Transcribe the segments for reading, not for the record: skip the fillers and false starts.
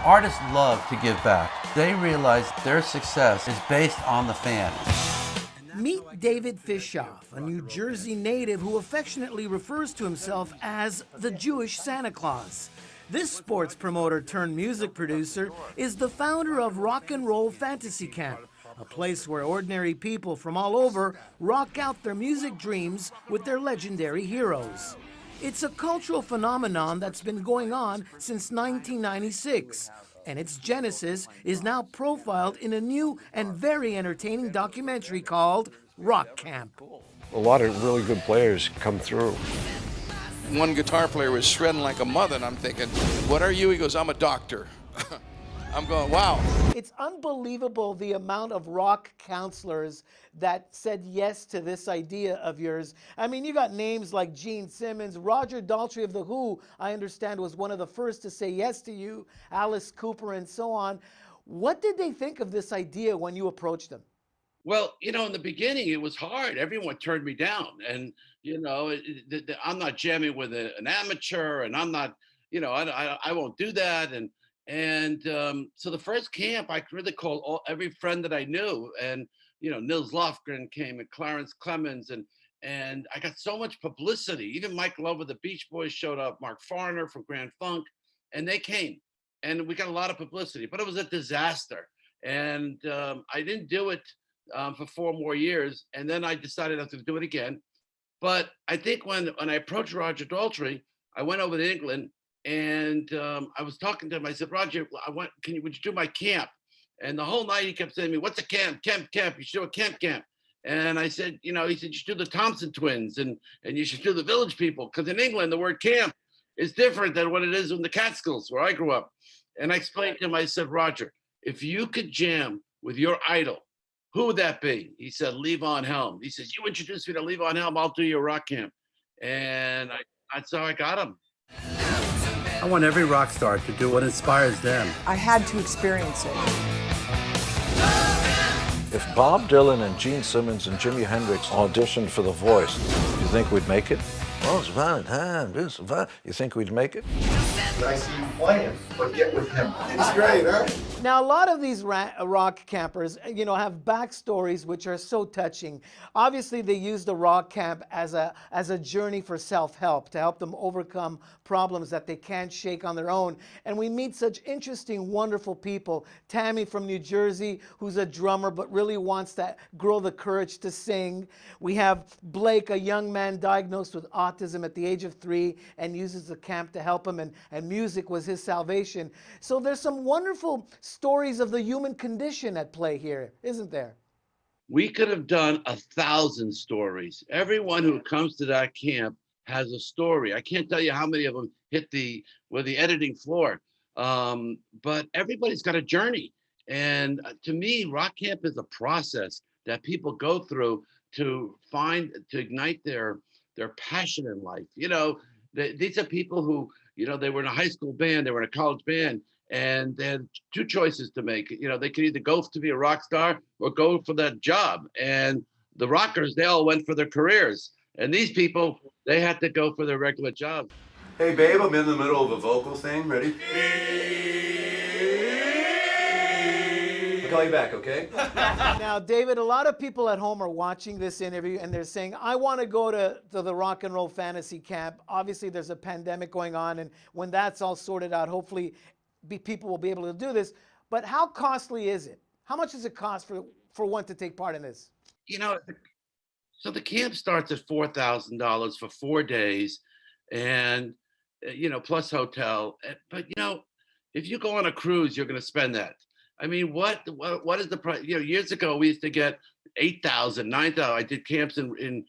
Artists love to give back. They realize their success is based on the fans. Meet David Fishoff, a New Jersey native who affectionately refers to himself as the Jewish Santa Claus. This sports promoter turned music producer is the founder of Rock and Roll Fantasy Camp, a place where ordinary people from all over rock out their music dreams with their legendary heroes. It's a cultural phenomenon that's been going on since 1996, and its genesis is now profiled in a new and very entertaining documentary called Rock Camp. A lot of really good players come through. One guitar player was shredding like a mother, and I'm thinking, what are you? He goes, I'm a doctor. I'm going, wow. It's unbelievable the amount of rock counselors that said yes to this idea of yours. I mean, you got names like Gene Simmons, Roger Daltrey of The Who, I understand was one of the first to say yes to you, Alice Cooper and so on. What did they think of this idea when you approached them? Well, in the beginning, it was hard. Everyone turned me down. And, I'm not jamming with an amateur, and I'm not, I won't do that. And so the first camp, I really called every friend that I knew. And, Nils Lofgren came, and Clarence Clemens, and I got so much publicity. Even Mike Love of the Beach Boys showed up, Mark Farner from Grand Funk, and they came. And we got a lot of publicity, but it was a disaster. And I didn't do it for 4 more years. And then I decided I was going to do it again. But I think when I approached Roger Daltrey, I went over to England, and I was talking to him. I said, Roger, would you do my camp? And the whole night he kept saying to me, what's a camp? Camp. You should do a camp. And I said, he said, you should do the Thompson twins, and you should do the Village People. Because in England, the word camp is different than what it is in the Catskills, where I grew up. And I explained to him, I said, Roger, if you could jam with your idol, who would that be? He said, Levon Helm. He says, you introduce me to Levon Helm, I'll do your rock camp. And that's how I got him. I want every rock star to do what inspires them. I had to experience it. If Bob Dylan and Gene Simmons and Jimi Hendrix auditioned for The Voice, do you think we'd make it? Oh, it's Valentine. You think we'd make it? I see you playing, but get with him. It's great, huh? Now, a lot of these rock campers, have backstories which are so touching. Obviously, they use the rock camp as a journey for self-help, to help them overcome problems that they can't shake on their own. And we meet such interesting, wonderful people. Tammy from New Jersey, who's a drummer but really wants to grow the courage to sing. We have Blake, a young man diagnosed with autism at the age of 3 and uses the camp to help him, and music was his salvation. So there's some wonderful stories of the human condition at play here, isn't there? We could have done 1,000 stories. Everyone who comes to that camp has a story. I can't tell you how many of them hit the editing floor, but everybody's got a journey. And to me, rock camp is a process that people go through to ignite their passion in life. These are people who, they were in a high school band, they were in a college band, and they had 2 choices to make. They could either go to be a rock star or go for that job. And the rockers, they all went for their careers. And these people, they had to go for their regular jobs. Hey, babe, I'm in the middle of a vocal thing. Ready? I'll call you back, okay? Now, David, a lot of people at home are watching this interview and they're saying, I want to go to the Rock and Roll Fantasy Camp. Obviously, there's a pandemic going on, and when that's all sorted out, hopefully people will be able to do this. But how costly is it? How much does it cost for one to take part in this? So the camp starts at $4,000 for 4 days, and plus hotel. But if you go on a cruise, you're going to spend that. I mean, what is the price? Years ago we used to get 8,000, 9,000. I did camps in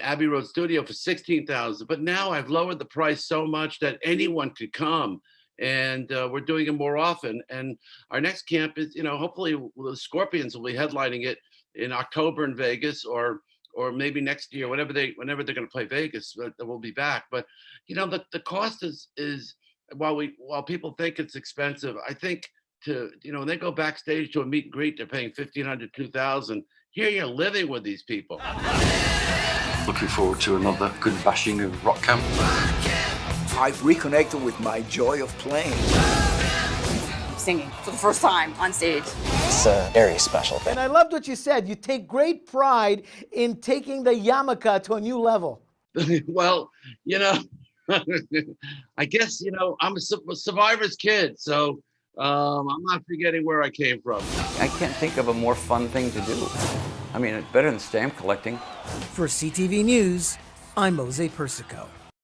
Abbey Road Studio for 16,000. But now I've lowered the price so much that anyone could come, and we're doing it more often. And our next camp is, hopefully the Scorpions will be headlining it in October in Vegas, or maybe next year, whenever they're going to play Vegas, we'll be back. But the cost is while people think it's expensive, I think when they go backstage to a meet and greet, they're paying $1,500, $2,000. Here you're living with these people. Looking forward to another good bashing of rock camp. I've reconnected with my joy of playing. singing for the first time on stage. It's a very special thing. And I loved what you said. You take great pride in taking the yarmulke to a new level. Well, you know, I guess, you know, I'm a survivor's kid, so I'm not forgetting where I came from. I can't think of a more fun thing to do. I mean, it's better than stamp collecting. For CTV News, I'm Mose Persico.